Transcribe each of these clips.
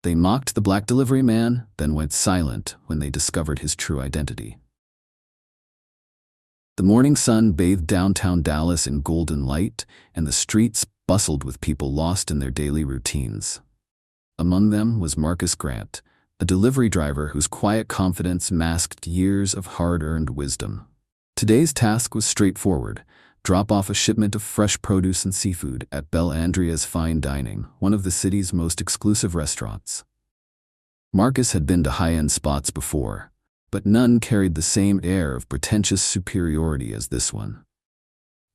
They mocked the black delivery man, then went silent when they discovered his true identity. The morning sun bathed downtown Dallas in golden light, and the streets bustled with people lost in their daily routines. Among them was Marcus Grant, a delivery driver whose quiet confidence masked years of hard-earned wisdom. Today's task was straightforward: drop off a shipment of fresh produce and seafood at Bel Andrea's Fine Dining, one of the city's most exclusive restaurants. Marcus had been to high-end spots before, but none carried the same air of pretentious superiority as this one.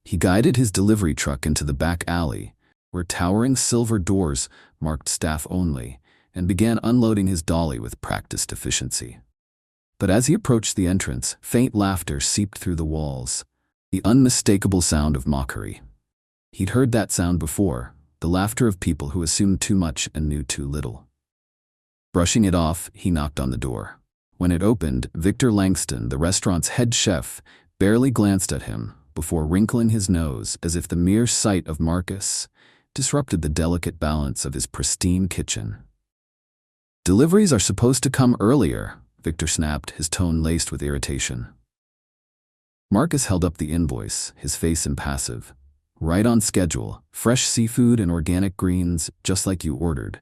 He guided his delivery truck into the back alley, where towering silver doors marked staff only, and began unloading his dolly with practiced efficiency. But as he approached the entrance, faint laughter seeped through the walls, the unmistakable sound of mockery. He'd heard that sound before, the laughter of people who assumed too much and knew too little. Brushing it off, he knocked on the door. When it opened, Victor Langston, the restaurant's head chef, barely glanced at him before wrinkling his nose as if the mere sight of Marcus disrupted the delicate balance of his pristine kitchen. "Deliveries are supposed to come earlier," Victor snapped, his tone laced with irritation. Marcus held up the invoice, his face impassive. "Right on schedule, fresh seafood and organic greens, just like you ordered."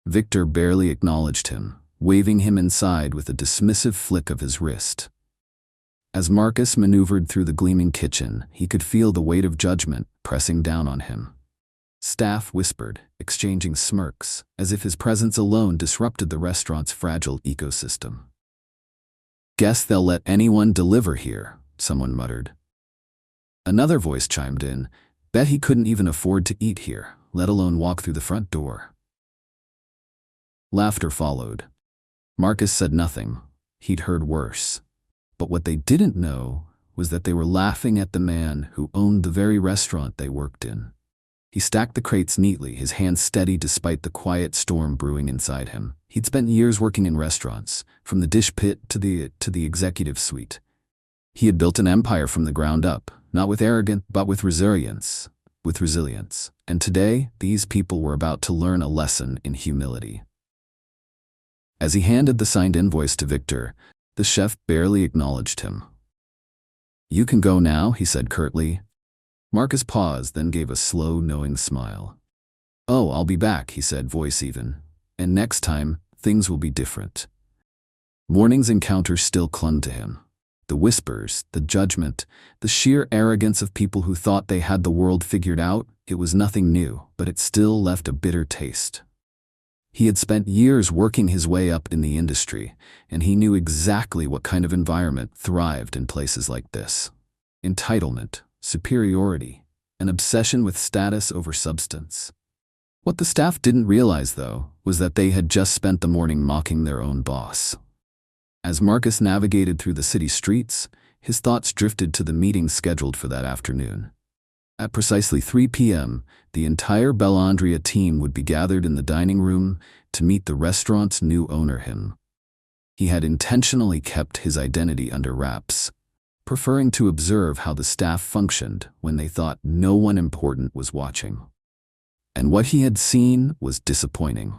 Victor barely acknowledged him, waving him inside with a dismissive flick of his wrist. As Marcus maneuvered through the gleaming kitchen, he could feel the weight of judgment pressing down on him. Staff whispered, exchanging smirks, as if his presence alone disrupted the restaurant's fragile ecosystem. "Guess they'll let anyone deliver here," someone muttered. Another voice chimed in, "Bet he couldn't even afford to eat here, let alone walk through the front door." Laughter followed. Marcus said nothing. He'd heard worse. But what they didn't know was that they were laughing at the man who owned the very restaurant they worked in. He stacked the crates neatly, his hands steady despite the quiet storm brewing inside him. He'd spent years working in restaurants, from the dish pit to the executive suite. He had built an empire from the ground up, not with arrogance, but with resilience. And today, these people were about to learn a lesson in humility. As he handed the signed invoice to Victor, the chef barely acknowledged him. "You can go now," he said curtly. Marcus paused, then gave a slow, knowing smile. "Oh, I'll be back," he said, voice even. "And next time, things will be different." Morning's encounters still clung to him. The whispers, the judgment, the sheer arrogance of people who thought they had the world figured out. It was nothing new, but it still left a bitter taste. He had spent years working his way up in the industry, and he knew exactly what kind of environment thrived in places like this. Entitlement, superiority, an obsession with status over substance. What the staff didn't realize, though, was that they had just spent the morning mocking their own boss. As Marcus navigated through the city streets, his thoughts drifted to the meeting scheduled for that afternoon. At precisely 3 p.m., the entire Bel Andrea team would be gathered in the dining room to meet the restaurant's new owner. He had intentionally kept his identity under wraps, preferring to observe how the staff functioned when they thought no one important was watching. And what he had seen was disappointing.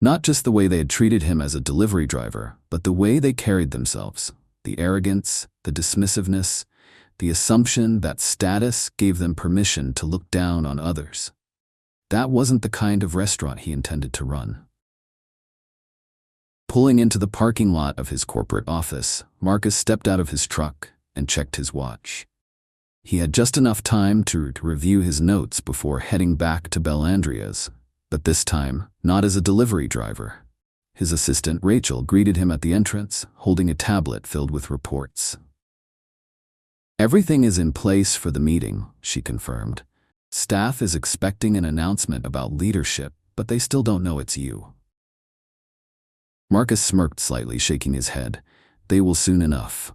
Not just the way they had treated him as a delivery driver, but the way they carried themselves, the arrogance, the dismissiveness, the assumption that status gave them permission to look down on others. That wasn't the kind of restaurant he intended to run. Pulling into the parking lot of his corporate office, Marcus stepped out of his truck and checked his watch. He had just enough time to review his notes before heading back to Bel Andrea's, but this time, not as a delivery driver. His assistant, Rachel, greeted him at the entrance, holding a tablet filled with reports. "Everything is in place for the meeting," she confirmed. "Staff is expecting an announcement about leadership, but they still don't know it's you." Marcus smirked slightly, shaking his head. "They will soon enough."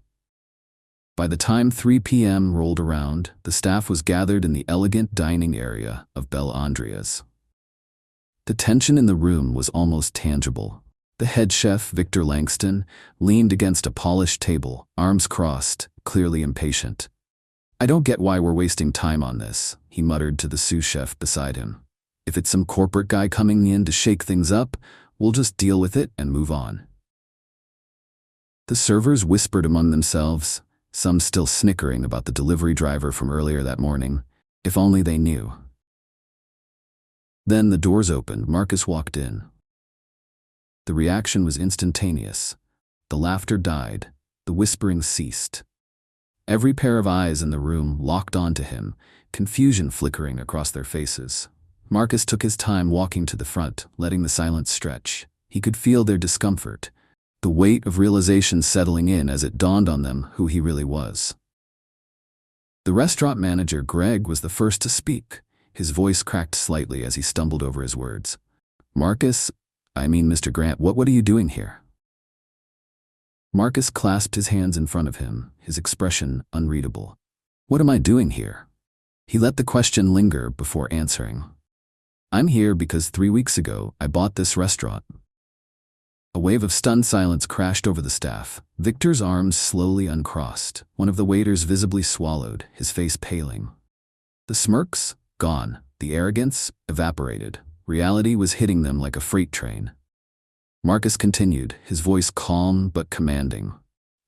By the time 3 p.m. rolled around, the staff was gathered in the elegant dining area of Bel Andrea's. The tension in the room was almost tangible. The head chef, Victor Langston, leaned against a polished table, arms crossed, clearly impatient. "I don't get why we're wasting time on this," he muttered to the sous chef beside him. If it's some corporate guy coming in to shake things up, we'll just deal with it and move on." The servers whispered among themselves, some still snickering about the delivery driver from earlier that morning. If only they knew. Then the doors opened. Marcus walked in. The reaction was instantaneous. The laughter died. The whispering ceased. Every pair of eyes in the room locked onto him, confusion flickering across their faces. Marcus took his time walking to the front, letting the silence stretch. He could feel their discomfort, the weight of realization settling in as it dawned on them who he really was. The restaurant manager, Greg, was the first to speak. His voice cracked slightly as he stumbled over his words. Mr. Grant, what are you doing here?" Marcus clasped his hands in front of him, his expression unreadable. "What am I doing here?" He let the question linger before answering. "I'm here because 3 weeks ago I bought this restaurant." A wave of stunned silence crashed over the staff. Victor's arms slowly uncrossed. One of the waiters visibly swallowed, his face paling. The smirks? Gone. The arrogance? Evaporated. Reality was hitting them like a freight train. Marcus continued, his voice calm but commanding.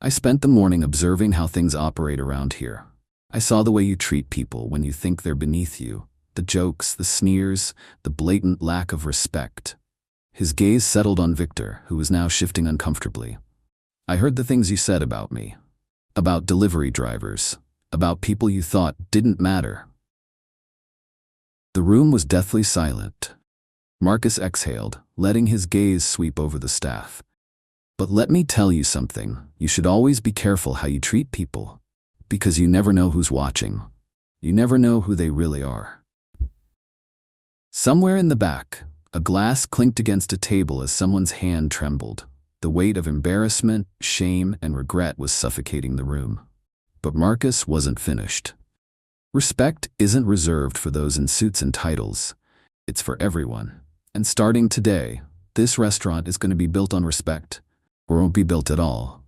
"I spent the morning observing how things operate around here. I saw the way you treat people when you think they're beneath you. The jokes, the sneers, the blatant lack of respect." His gaze settled on Victor, who was now shifting uncomfortably. "I heard the things you said about me. About delivery drivers. About people you thought didn't matter." The room was deathly silent. Marcus exhaled, letting his gaze sweep over the staff. "But let me tell you something. You should always be careful how you treat people. Because you never know who's watching. You never know who they really are." Somewhere in the back, a glass clinked against a table as someone's hand trembled. The weight of embarrassment, shame, and regret was suffocating the room. But Marcus wasn't finished. Respect isn't reserved for those in suits and titles. It's for everyone. And starting today, this restaurant is going to be built on respect, or won't be built at all.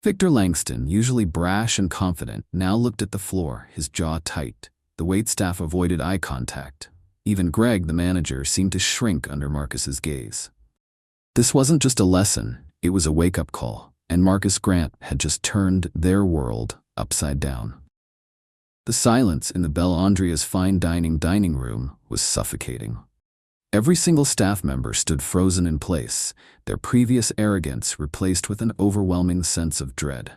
Victor Langston, usually brash and confident, now looked at the floor, his jaw tight. The waitstaff avoided eye contact. Even Greg, the manager, seemed to shrink under Marcus's gaze. This wasn't just a lesson, it was a wake-up call, and Marcus Grant had just turned their world upside down. The silence in the Belle Andrea's fine dining room was suffocating. Every single staff member stood frozen in place, their previous arrogance replaced with an overwhelming sense of dread.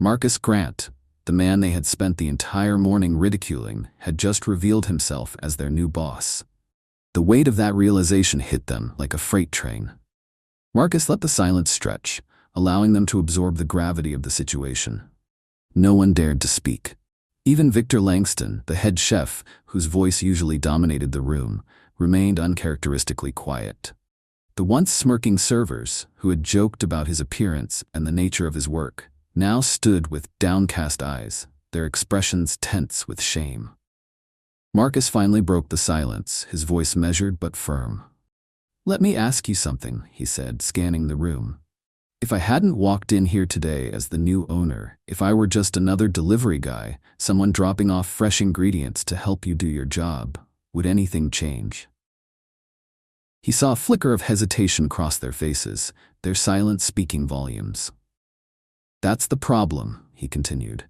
Marcus Grant, the man they had spent the entire morning ridiculing, had just revealed himself as their new boss. The weight of that realization hit them like a freight train. Marcus let the silence stretch, allowing them to absorb the gravity of the situation. No one dared to speak. Even Victor Langston, the head chef, whose voice usually dominated the room, remained uncharacteristically quiet. The once smirking servers, who had joked about his appearance and the nature of his work, now stood with downcast eyes, their expressions tense with shame. Marcus finally broke the silence, his voice measured but firm. "Let me ask you something," he said, scanning the room. "If I hadn't walked in here today as the new owner, if I were just another delivery guy, someone dropping off fresh ingredients to help you do your job, would anything change?" He saw a flicker of hesitation cross their faces, their silence speaking volumes. "That's the problem," he continued.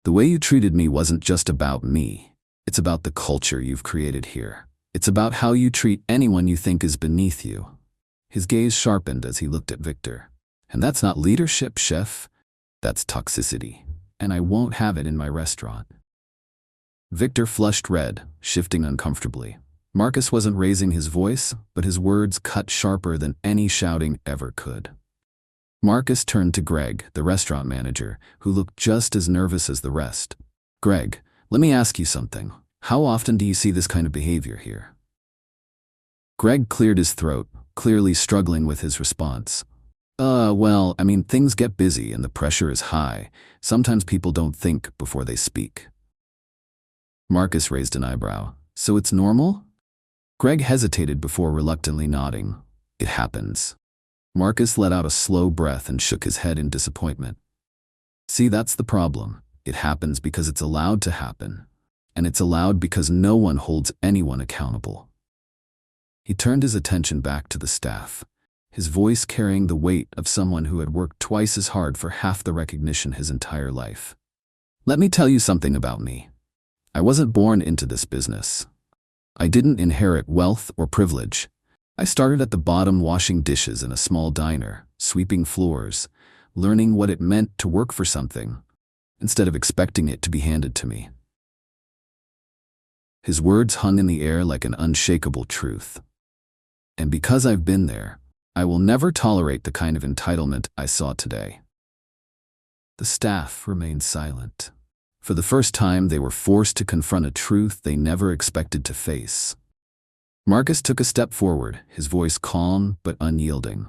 "The way you treated me wasn't just about me. It's about the culture you've created here. It's about how you treat anyone you think is beneath you." His gaze sharpened as he looked at Victor. "And that's not leadership, chef. That's toxicity. And I won't have it in my restaurant." Victor flushed red, shifting uncomfortably. Marcus wasn't raising his voice, but his words cut sharper than any shouting ever could. Marcus turned to Greg, the restaurant manager, who looked just as nervous as the rest. "Greg, let me ask you something. How often do you see this kind of behavior here?" Greg cleared his throat, clearly struggling with his response. Things get busy and the pressure is high. Sometimes people don't think before they speak." Marcus raised an eyebrow. "So it's normal?" Greg hesitated before reluctantly nodding. "It happens." Marcus let out a slow breath and shook his head in disappointment. "See, that's the problem. It happens because it's allowed to happen. and it's allowed because no one holds anyone accountable. He turned his attention back to the staff, his voice carrying the weight of someone who had worked twice as hard for half the recognition his entire life. Let me tell you something about me. I wasn't born into this business. I didn't inherit wealth or privilege. I started at the bottom washing dishes in a small diner, sweeping floors, learning what it meant to work for something, instead of expecting it to be handed to me. His words hung in the air like an unshakable truth. And because I've been there, I will never tolerate the kind of entitlement I saw today. The staff remained silent. For the first time, they were forced to confront a truth they never expected to face. Marcus took a step forward, his voice calm but unyielding.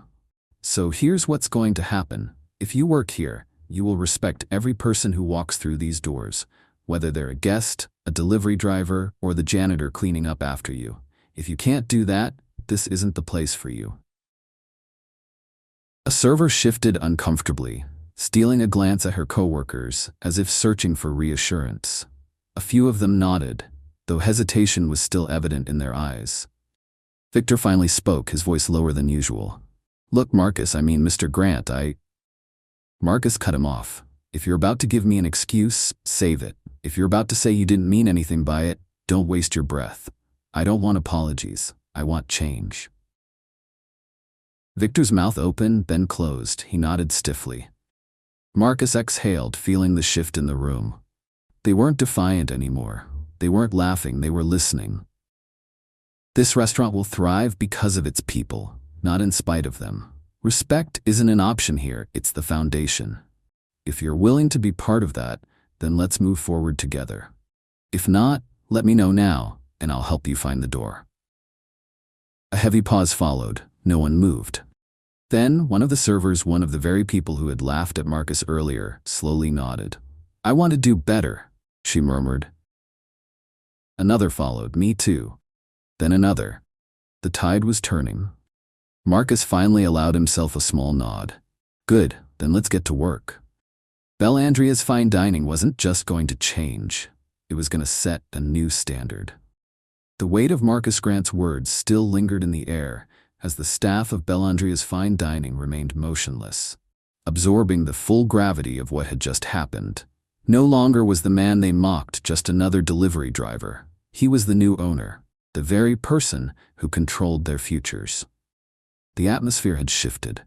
So here's what's going to happen. If you work here, you will respect every person who walks through these doors, whether they're a guest, a delivery driver, or the janitor cleaning up after you. If you can't do that, this isn't the place for you. A server shifted uncomfortably, stealing a glance at her coworkers as if searching for reassurance. A few of them nodded, though hesitation was still evident in their eyes. Victor finally spoke, his voice lower than usual. Look, Marcus, Mr. Grant, Marcus cut him off. If you're about to give me an excuse, save it. If you're about to say you didn't mean anything by it, don't waste your breath. I don't want apologies. I want change. Victor's mouth opened, then closed. He nodded stiffly. Marcus exhaled, feeling the shift in the room. They weren't defiant anymore. They weren't laughing, they were listening. This restaurant will thrive because of its people, not in spite of them. Respect isn't an option here, it's the foundation. If you're willing to be part of that, then let's move forward together. If not, let me know now, and I'll help you find the door. A heavy pause followed. No one moved. Then, one of the servers, one of the very people who had laughed at Marcus earlier, slowly nodded. I want to do better, she murmured. Another followed, me too. Then another. The tide was turning. Marcus finally allowed himself a small nod. Good, then let's get to work. Bellandria's fine dining wasn't just going to change. It was going to set a new standard. The weight of Marcus Grant's words still lingered in the air as the staff of Bellandria's fine dining remained motionless, absorbing the full gravity of what had just happened. No longer was the man they mocked just another delivery driver. He was the new owner, the very person who controlled their futures. The atmosphere had shifted,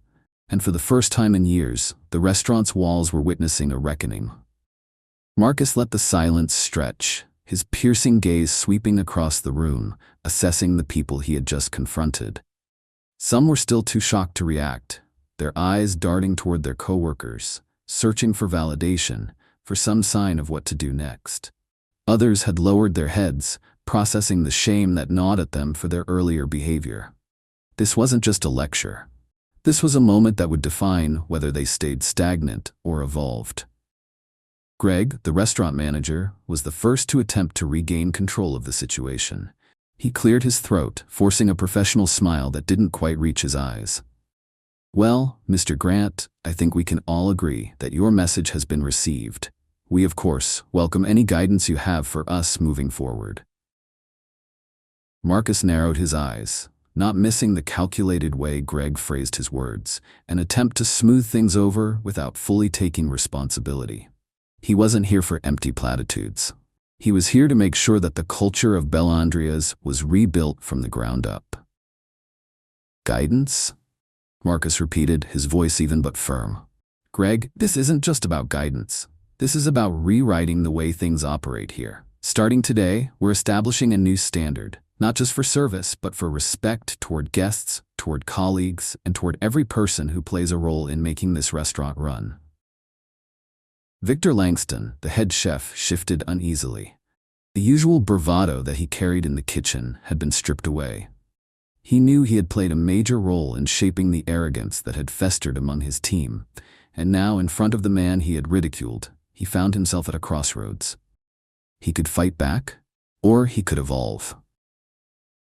and for the first time in years, the restaurant's walls were witnessing a reckoning. Marcus let the silence stretch, his piercing gaze sweeping across the room, assessing the people he had just confronted. Some were still too shocked to react, their eyes darting toward their coworkers, searching for validation, for some sign of what to do next. Others had lowered their heads, processing the shame that gnawed at them for their earlier behavior. This wasn't just a lecture. This was a moment that would define whether they stayed stagnant or evolved. Greg, the restaurant manager, was the first to attempt to regain control of the situation. He cleared his throat, forcing a professional smile that didn't quite reach his eyes. Well, Mr. Grant, I think we can all agree that your message has been received. We, of course, welcome any guidance you have for us moving forward. Marcus narrowed his eyes, not missing the calculated way Greg phrased his words, an attempt to smooth things over without fully taking responsibility. He wasn't here for empty platitudes. He was here to make sure that the culture of Bellandria's was rebuilt from the ground up. Guidance? Marcus repeated, his voice even but firm. Greg, this isn't just about guidance. This is about rewriting the way things operate here. Starting today, we're establishing a new standard, not just for service, but for respect toward guests, toward colleagues, and toward every person who plays a role in making this restaurant run. Victor Langston, the head chef, shifted uneasily. The usual bravado that he carried in the kitchen had been stripped away. He knew he had played a major role in shaping the arrogance that had festered among his team, and now, in front of the man he had ridiculed, he found himself at a crossroads. He could fight back, or he could evolve.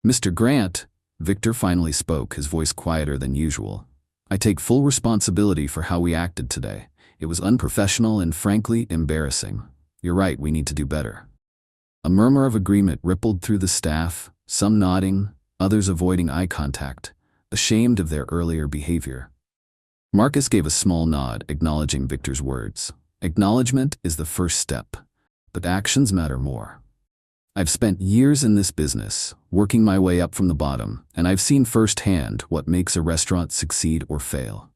Mr. Grant, Victor finally spoke, his voice quieter than usual. I take full responsibility for how we acted today. It was unprofessional and frankly embarrassing. You're right, we need to do better. A murmur of agreement rippled through the staff, some nodding, others avoiding eye contact, ashamed of their earlier behavior. Marcus gave a small nod, acknowledging Victor's words. Acknowledgement is the first step, but actions matter more. I've spent years in this business, working my way up from the bottom, and I've seen firsthand what makes a restaurant succeed or fail.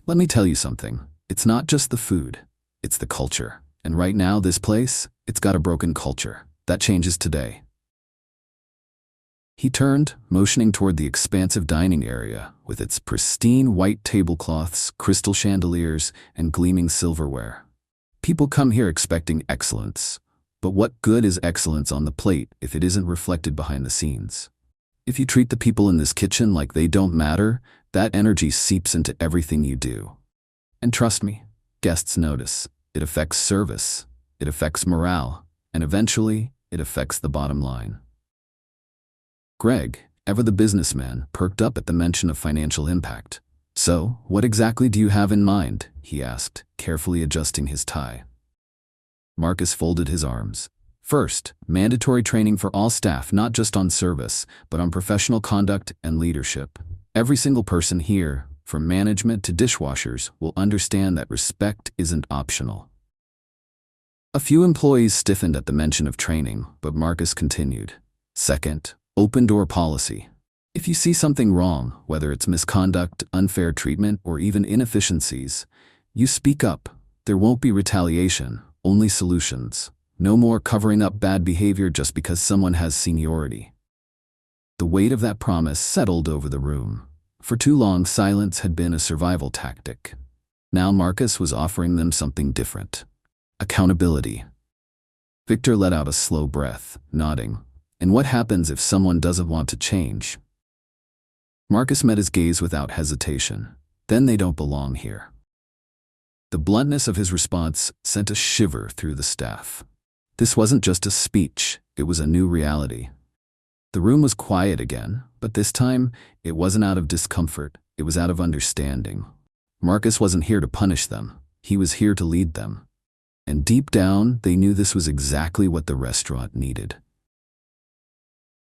Let me tell you something. It's not just the food, it's the culture. And right now, this place, it's got a broken culture. That changes today. He turned, motioning toward the expansive dining area with its pristine white tablecloths, crystal chandeliers, and gleaming silverware. People come here expecting excellence, but what good is excellence on the plate if it isn't reflected behind the scenes? If you treat the people in this kitchen like they don't matter, that energy seeps into everything you do. And trust me, guests notice. It affects service, it affects morale, and eventually, it affects the bottom line. Greg, ever the businessman, perked up at the mention of financial impact. So, what exactly do you have in mind? He asked, carefully adjusting his tie. Marcus folded his arms. First, mandatory training for all staff, not just on service, but on professional conduct and leadership. Every single person here, from management to dishwashers, will understand that respect isn't optional. A few employees stiffened at the mention of training, but Marcus continued. Second, open-door policy. If you see something wrong, whether it's misconduct, unfair treatment, or even inefficiencies, you speak up. There won't be retaliation, only solutions. No more covering up bad behavior just because someone has seniority. The weight of that promise settled over the room. For too long, silence had been a survival tactic. Now Marcus was offering them something different. Accountability. Victor let out a slow breath, nodding. And what happens if someone doesn't want to change? Marcus met his gaze without hesitation. Then they don't belong here. The bluntness of his response sent a shiver through the staff. This wasn't just a speech, it was a new reality. The room was quiet again, but this time, it wasn't out of discomfort, it was out of understanding. Marcus wasn't here to punish them, he was here to lead them. And deep down, they knew this was exactly what the restaurant needed.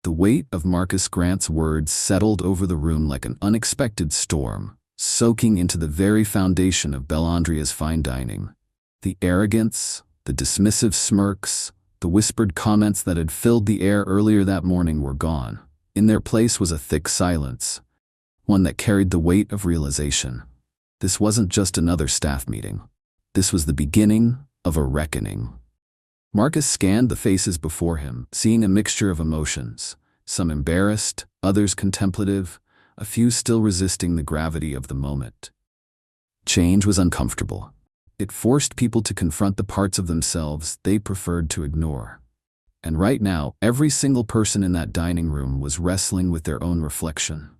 The weight of Marcus Grant's words settled over the room like an unexpected storm, soaking into the very foundation of Bellandria's fine dining. The arrogance, the dismissive smirks, the whispered comments that had filled the air earlier that morning were gone. In their place was a thick silence, one that carried the weight of realization. This wasn't just another staff meeting. This was the beginning of a reckoning. Marcus scanned the faces before him, seeing a mixture of emotions, some embarrassed, others contemplative, a few still resisting the gravity of the moment. Change was uncomfortable. It forced people to confront the parts of themselves they preferred to ignore. And right now, every single person in that dining room was wrestling with their own reflection.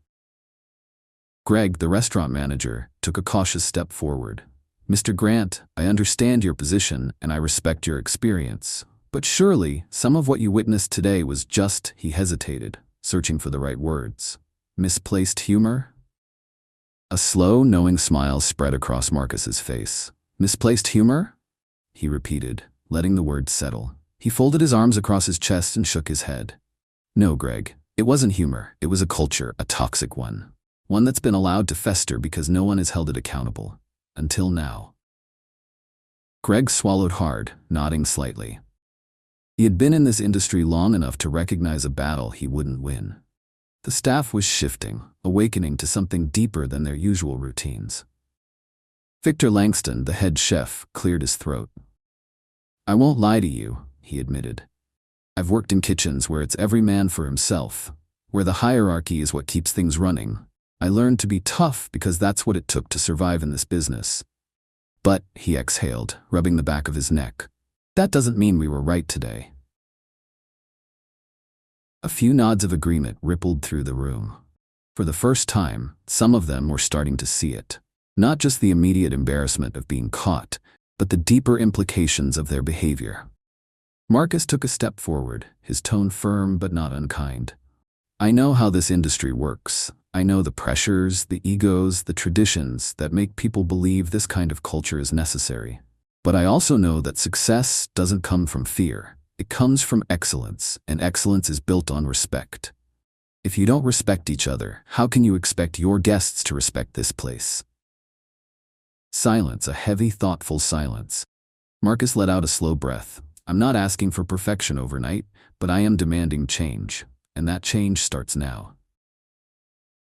Greg, the restaurant manager, took a cautious step forward. Mr. Grant, I understand your position and I respect your experience, but surely some of what you witnessed today was just, he hesitated, searching for the right words. Misplaced humor? A slow, knowing smile spread across Marcus's face. Misplaced humor? He repeated, letting the words settle. He folded his arms across his chest and shook his head. No, Greg, it wasn't humor. It was a culture, a toxic one. One that's been allowed to fester because no one has held it accountable. Until now. Greg swallowed hard, nodding slightly. He had been in this industry long enough to recognize a battle he wouldn't win. The staff was shifting, awakening to something deeper than their usual routines. Victor Langston, the head chef, cleared his throat. I won't lie to you, he admitted. I've worked in kitchens where it's every man for himself, where the hierarchy is what keeps things running. I learned to be tough because that's what it took to survive in this business. But, he exhaled, rubbing the back of his neck, that doesn't mean we were right today. A few nods of agreement rippled through the room. For the first time, some of them were starting to see it. Not just the immediate embarrassment of being caught, but the deeper implications of their behavior. Marcus took a step forward, his tone firm but not unkind. I know how this industry works. I know the pressures, the egos, the traditions that make people believe this kind of culture is necessary. But I also know that success doesn't come from fear. It comes from excellence, and excellence is built on respect. If you don't respect each other, how can you expect your guests to respect this place? Silence, a heavy, thoughtful silence. Marcus let out a slow breath. I'm not asking for perfection overnight, but I am demanding change, and that change starts now.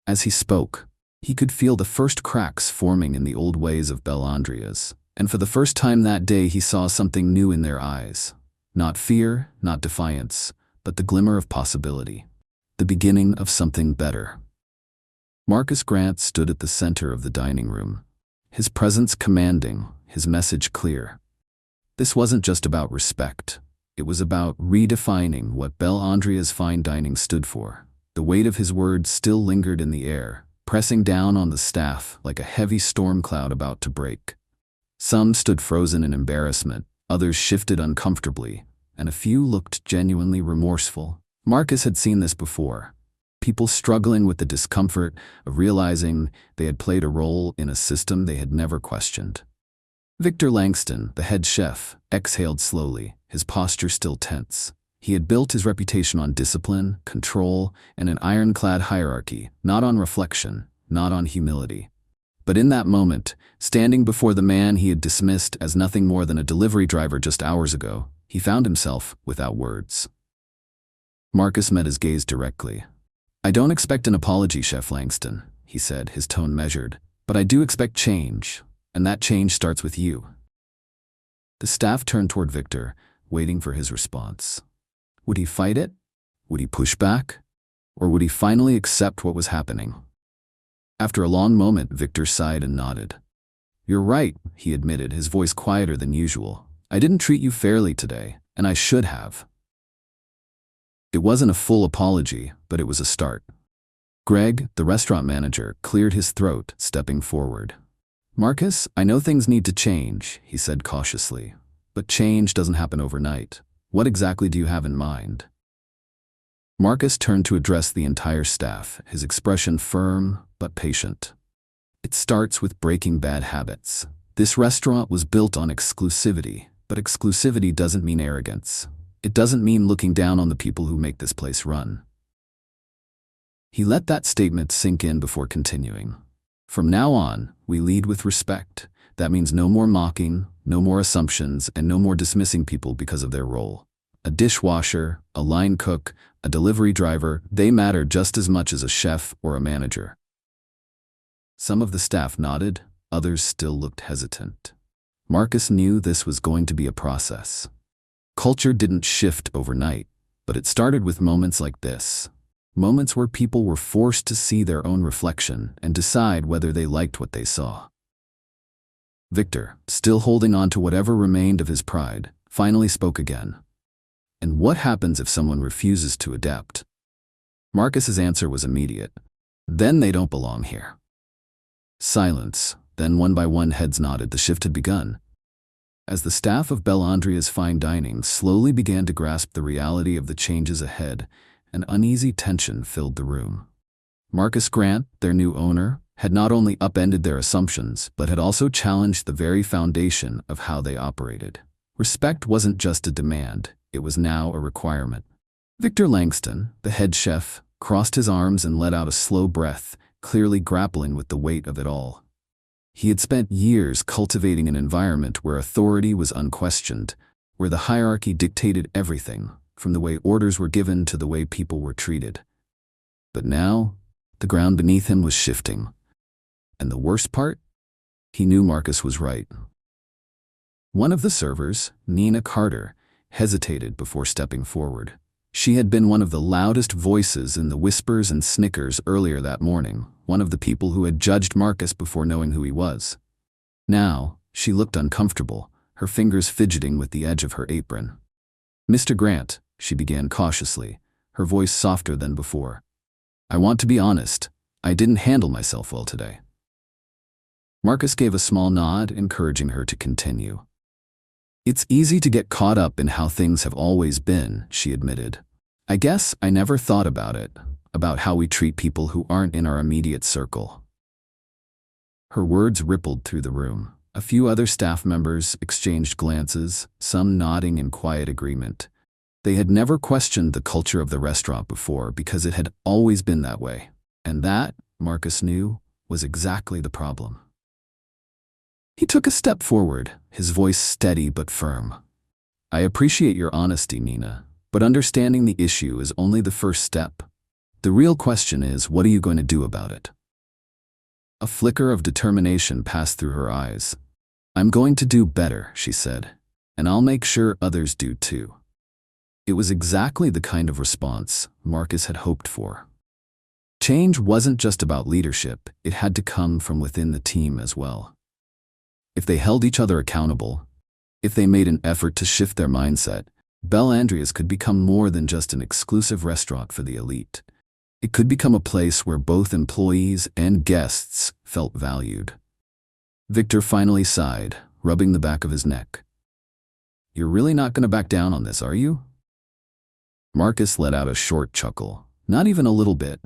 As he spoke, he could feel the first cracks forming in the old ways of Bellandria's, and for the first time that day he saw something new in their eyes. Not fear, not defiance, but the glimmer of possibility. The beginning of something better. Marcus Grant stood at the center of the dining room, his presence commanding, his message clear. This wasn't just about respect. It was about redefining what Bellandria's fine dining stood for. The weight of his words still lingered in the air, pressing down on the staff like a heavy storm cloud about to break. Some stood frozen in embarrassment, others shifted uncomfortably, and a few looked genuinely remorseful. Marcus had seen this before. People struggling with the discomfort of realizing they had played a role in a system they had never questioned. Victor Langston, the head chef, exhaled slowly, his posture still tense. He had built his reputation on discipline, control, and an ironclad hierarchy, not on reflection, not on humility. But in that moment, standing before the man he had dismissed as nothing more than a delivery driver just hours ago, he found himself without words. Marcus met his gaze directly. I don't expect an apology, Chef Langston, he said, his tone measured, but I do expect change, and that change starts with you. The staff turned toward Victor, waiting for his response. Would he fight it? Would he push back? Or would he finally accept what was happening? After a long moment, Victor sighed and nodded. You're right, he admitted, his voice quieter than usual. I didn't treat you fairly today, and I should have. It wasn't a full apology, but it was a start. Greg, the restaurant manager, cleared his throat, stepping forward. Marcus, I know things need to change, he said cautiously. But change doesn't happen overnight. What exactly do you have in mind? Marcus turned to address the entire staff, his expression firm but patient. It starts with breaking bad habits. This restaurant was built on exclusivity, but exclusivity doesn't mean arrogance. It doesn't mean looking down on the people who make this place run. He let that statement sink in before continuing. From now on, we lead with respect. That means no more mocking, no more assumptions, and no more dismissing people because of their role. A dishwasher, a line cook, a delivery driver, they matter just as much as a chef or a manager. Some of the staff nodded, others still looked hesitant. Marcus knew this was going to be a process. Culture didn't shift overnight, but it started with moments like this. Moments where people were forced to see their own reflection and decide whether they liked what they saw. Victor, still holding on to whatever remained of his pride, finally spoke again. And what happens if someone refuses to adapt? Marcus's answer was immediate. Then they don't belong here. Silence, then one by one heads nodded. The shift had begun. As the staff of Bellandria's fine dining slowly began to grasp the reality of the changes ahead, an uneasy tension filled the room. Marcus Grant, their new owner, had not only upended their assumptions, but had also challenged the very foundation of how they operated. Respect wasn't just a demand, it was now a requirement. Victor Langston, the head chef, crossed his arms and let out a slow breath, clearly grappling with the weight of it all. He had spent years cultivating an environment where authority was unquestioned, where the hierarchy dictated everything, from the way orders were given to the way people were treated. But now, the ground beneath him was shifting. And the worst part? He knew Marcus was right. One of the servers, Nina Carter, hesitated before stepping forward. She had been one of the loudest voices in the whispers and snickers earlier that morning, one of the people who had judged Marcus before knowing who he was. Now, she looked uncomfortable, her fingers fidgeting with the edge of her apron. Mr. Grant, she began cautiously, her voice softer than before. I want to be honest, I didn't handle myself well today. Marcus gave a small nod, encouraging her to continue. It's easy to get caught up in how things have always been, she admitted. I guess I never thought about it, about how we treat people who aren't in our immediate circle. Her words rippled through the room. A few other staff members exchanged glances, some nodding in quiet agreement. They had never questioned the culture of the restaurant before because it had always been that way. And that, Marcus knew, was exactly the problem. He took a step forward, his voice steady but firm. "I appreciate your honesty, Nina, but understanding the issue is only the first step. The real question is, what are you going to do about it?" A flicker of determination passed through her eyes. "I'm going to do better," she said, "and I'll make sure others do too." It was exactly the kind of response Marcus had hoped for. Change wasn't just about leadership, it had to come from within the team as well. If they held each other accountable, if they made an effort to shift their mindset, Bel Andrea's could become more than just an exclusive restaurant for the elite. It could become a place where both employees and guests felt valued. Victor finally sighed, rubbing the back of his neck. "You're really not going to back down on this, are you?" Marcus let out a short chuckle, not even a little bit.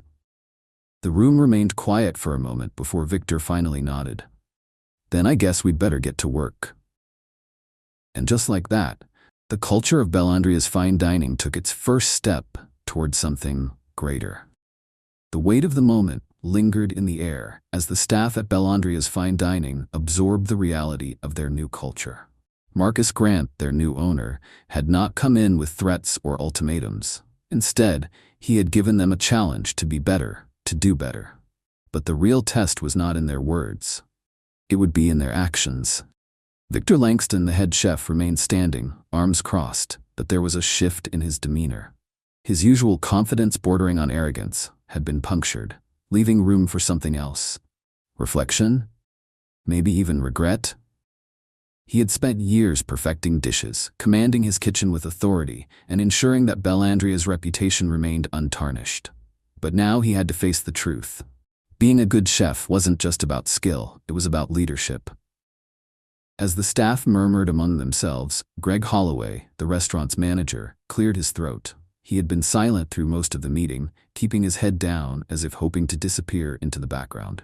The room remained quiet for a moment before Victor finally nodded. "Then I guess we'd better get to work." And just like that, the culture of Bel Andrea's fine dining took its first step toward something greater. The weight of the moment lingered in the air as the staff at Bel Andrea's fine dining absorbed the reality of their new culture. Marcus Grant, their new owner, had not come in with threats or ultimatums. Instead, he had given them a challenge to be better, to do better. But the real test was not in their words. It would be in their actions. Victor Langston, the head chef, remained standing, arms crossed, but there was a shift in his demeanor. His usual confidence bordering on arrogance had been punctured, leaving room for something else. Reflection? Maybe even regret? He had spent years perfecting dishes, commanding his kitchen with authority, and ensuring that Bel Andrea's reputation remained untarnished. But now he had to face the truth. Being a good chef wasn't just about skill, it was about leadership. As the staff murmured among themselves, Greg Holloway, the restaurant's manager, cleared his throat. He had been silent through most of the meeting, keeping his head down as if hoping to disappear into the background.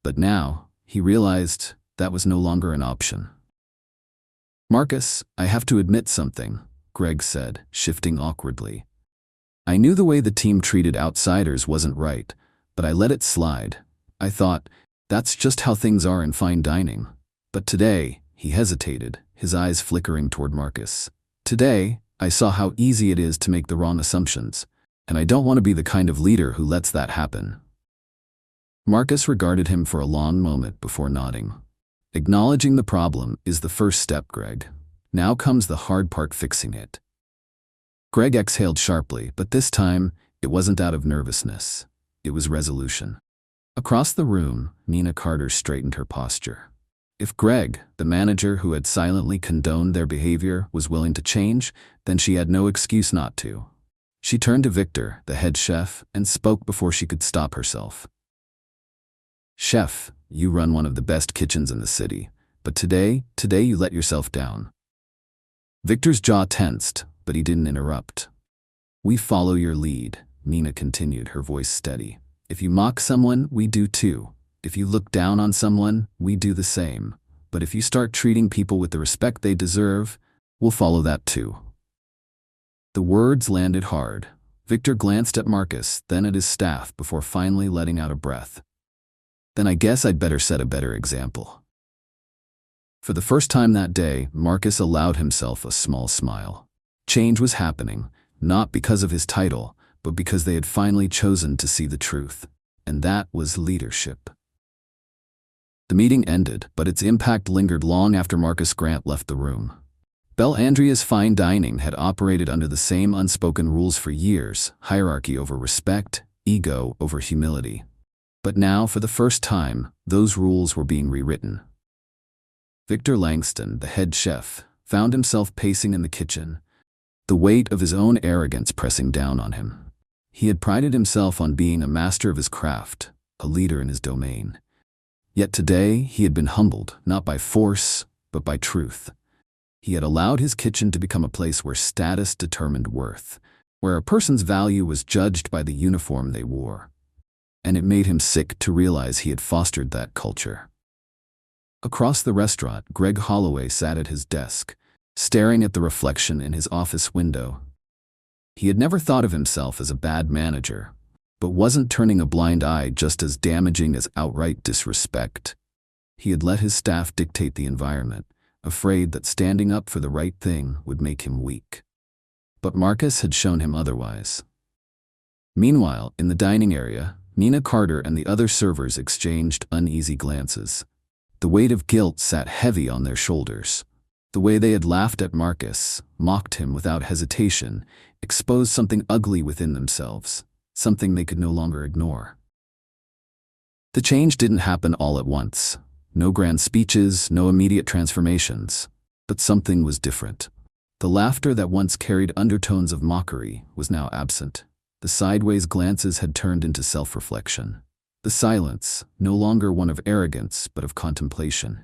But now, he realized that was no longer an option. "Marcus, I have to admit something," Greg said, shifting awkwardly. "I knew the way the team treated outsiders wasn't right, but I let it slide. I thought, that's just how things are in fine dining. But today," he hesitated, his eyes flickering toward Marcus. "Today, I saw how easy it is to make the wrong assumptions, and I don't want to be the kind of leader who lets that happen." Marcus regarded him for a long moment before nodding. "Acknowledging the problem is the first step, Greg. Now comes the hard part, fixing it." Greg exhaled sharply, but this time, it wasn't out of nervousness. It was resolution. Across the room, Nina Carter straightened her posture. If Greg, the manager who had silently condoned their behavior, was willing to change, then she had no excuse not to. She turned to Victor, the head chef, and spoke before she could stop herself. "Chef, you run one of the best kitchens in the city, but today you let yourself down." Victor's jaw tensed, but he didn't interrupt. "We follow your lead," Nina continued, her voice steady. "If you mock someone, we do too. If you look down on someone, we do the same. But if you start treating people with the respect they deserve, we'll follow that too." The words landed hard. Victor glanced at Marcus, then at his staff, before finally letting out a breath. "Then I guess I'd better set a better example." For the first time that day, Marcus allowed himself a small smile. Change was happening, not because of his title, but because they had finally chosen to see the truth. And that was leadership. The meeting ended, but its impact lingered long after Marcus Grant left the room. Bel Andrea's fine dining had operated under the same unspoken rules for years: hierarchy over respect, ego over humility. But now, for the first time, those rules were being rewritten. Victor Langston, the head chef, found himself pacing in the kitchen, the weight of his own arrogance pressing down on him. He had prided himself on being a master of his craft, a leader in his domain. Yet today, he had been humbled, not by force, but by truth. He had allowed his kitchen to become a place where status determined worth, where a person's value was judged by the uniform they wore. And it made him sick to realize he had fostered that culture. Across the restaurant, Greg Holloway sat at his desk, staring at the reflection in his office window. He had never thought of himself as a bad manager, but wasn't turning a blind eye just as damaging as outright disrespect. He had let his staff dictate the environment, afraid that standing up for the right thing would make him weak. But Marcus had shown him otherwise. Meanwhile, in the dining area, Nina Carter and the other servers exchanged uneasy glances. The weight of guilt sat heavy on their shoulders. The way they had laughed at Marcus, mocked him without hesitation, exposed something ugly within themselves, something they could no longer ignore. The change didn't happen all at once. No grand speeches, no immediate transformations. But something was different. The laughter that once carried undertones of mockery was now absent. The sideways glances had turned into self-reflection. The silence, no longer one of arrogance, but of contemplation.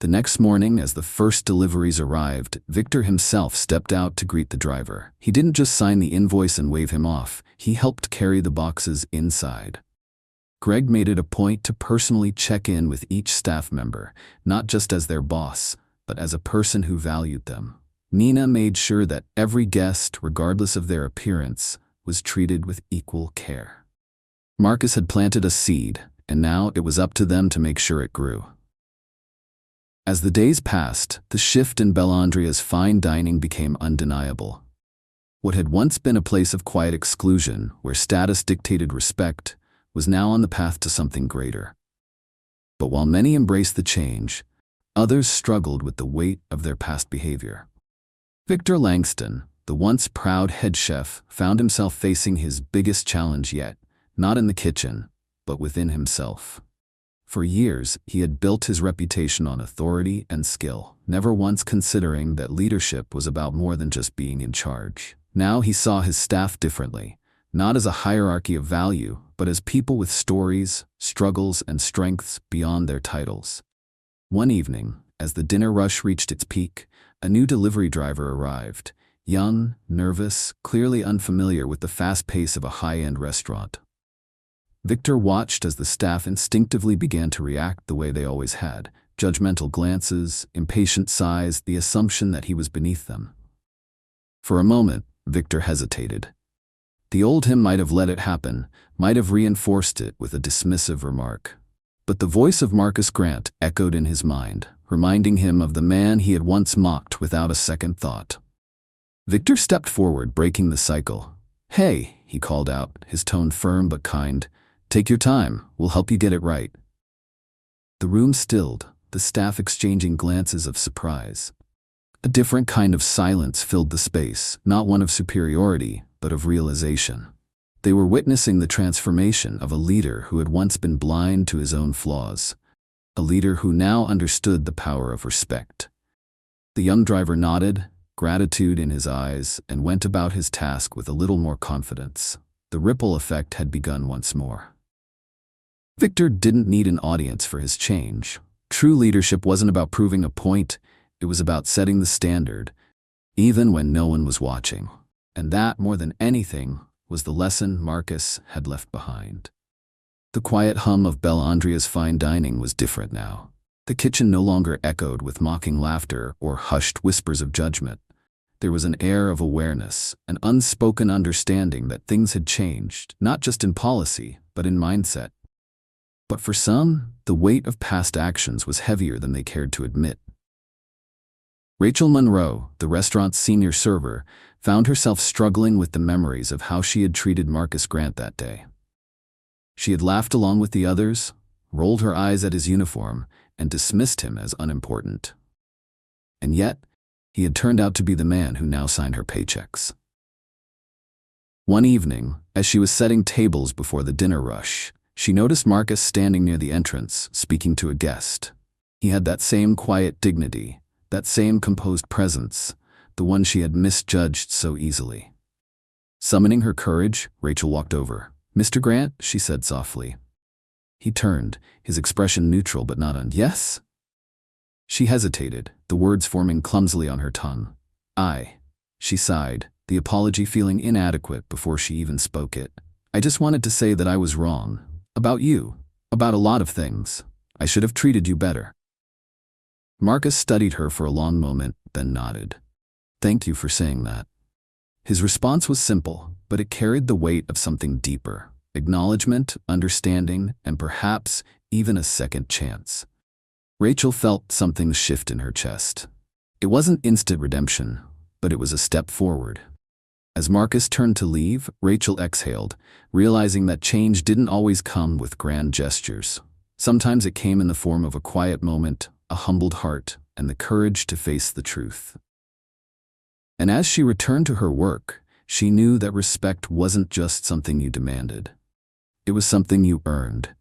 The next morning, as the first deliveries arrived, Victor himself stepped out to greet the driver. He didn't just sign the invoice and wave him off, he helped carry the boxes inside. Greg made it a point to personally check in with each staff member, not just as their boss, but as a person who valued them. Nina made sure that every guest, regardless of their appearance, was treated with equal care. Marcus had planted a seed, and now it was up to them to make sure it grew. As the days passed, the shift in Bellandria's fine dining became undeniable. What had once been a place of quiet exclusion, where status dictated respect, was now on the path to something greater. But while many embraced the change, others struggled with the weight of their past behavior. Victor Langston, the once proud head chef, found himself facing his biggest challenge yet, not in the kitchen, but within himself. For years, he had built his reputation on authority and skill, never once considering that leadership was about more than just being in charge. Now he saw his staff differently, not as a hierarchy of value, but as people with stories, struggles, and strengths beyond their titles. One evening, as the dinner rush reached its peak, a new delivery driver arrived, young, nervous, clearly unfamiliar with the fast pace of a high-end restaurant. Victor watched as the staff instinctively began to react the way they always had, judgmental glances, impatient sighs, the assumption that he was beneath them. For a moment, Victor hesitated. The old him might have let it happen, might have reinforced it with a dismissive remark. But the voice of Marcus Grant echoed in his mind, reminding him of the man he had once mocked without a second thought. Victor stepped forward, breaking the cycle. "Hey," he called out, his tone firm but kind. "Take your time, we'll help you get it right." The room stilled, the staff exchanging glances of surprise. A different kind of silence filled the space, not one of superiority, but of realization. They were witnessing the transformation of a leader who had once been blind to his own flaws, a leader who now understood the power of respect. The young driver nodded, gratitude in his eyes, and went about his task with a little more confidence. The ripple effect had begun once more. Victor didn't need an audience for his change. True leadership wasn't about proving a point, it was about setting the standard, even when no one was watching. And that, more than anything, was the lesson Marcus had left behind. The quiet hum of Bellandria's fine dining was different now. The kitchen no longer echoed with mocking laughter or hushed whispers of judgment. There was an air of awareness, an unspoken understanding that things had changed, not just in policy, but in mindset. But for some, the weight of past actions was heavier than they cared to admit. Rachel Monroe, the restaurant's senior server, found herself struggling with the memories of how she had treated Marcus Grant that day. She had laughed along with the others, rolled her eyes at his uniform, and dismissed him as unimportant. And yet, he had turned out to be the man who now signed her paychecks. One evening, as she was setting tables before the dinner rush, she noticed Marcus standing near the entrance, speaking to a guest. He had that same quiet dignity, that same composed presence, the one she had misjudged so easily. Summoning her courage, Rachel walked over. "Mr. Grant," she said softly. He turned, his expression neutral but not Yes?" She hesitated, the words forming clumsily on her tongue. She sighed, the apology feeling inadequate before she even spoke it. "I just wanted to say that I was wrong. About you. About a lot of things. I should have treated you better." Marcus studied her for a long moment, then nodded. "Thank you for saying that." His response was simple, but it carried the weight of something deeper: acknowledgement, understanding, and perhaps even a second chance. Rachel felt something shift in her chest. It wasn't instant redemption, but it was a step forward. As Marcus turned to leave, Rachel exhaled, realizing that change didn't always come with grand gestures. Sometimes it came in the form of a quiet moment, a humbled heart, and the courage to face the truth. And as she returned to her work, she knew that respect wasn't just something you demanded. It was something you earned.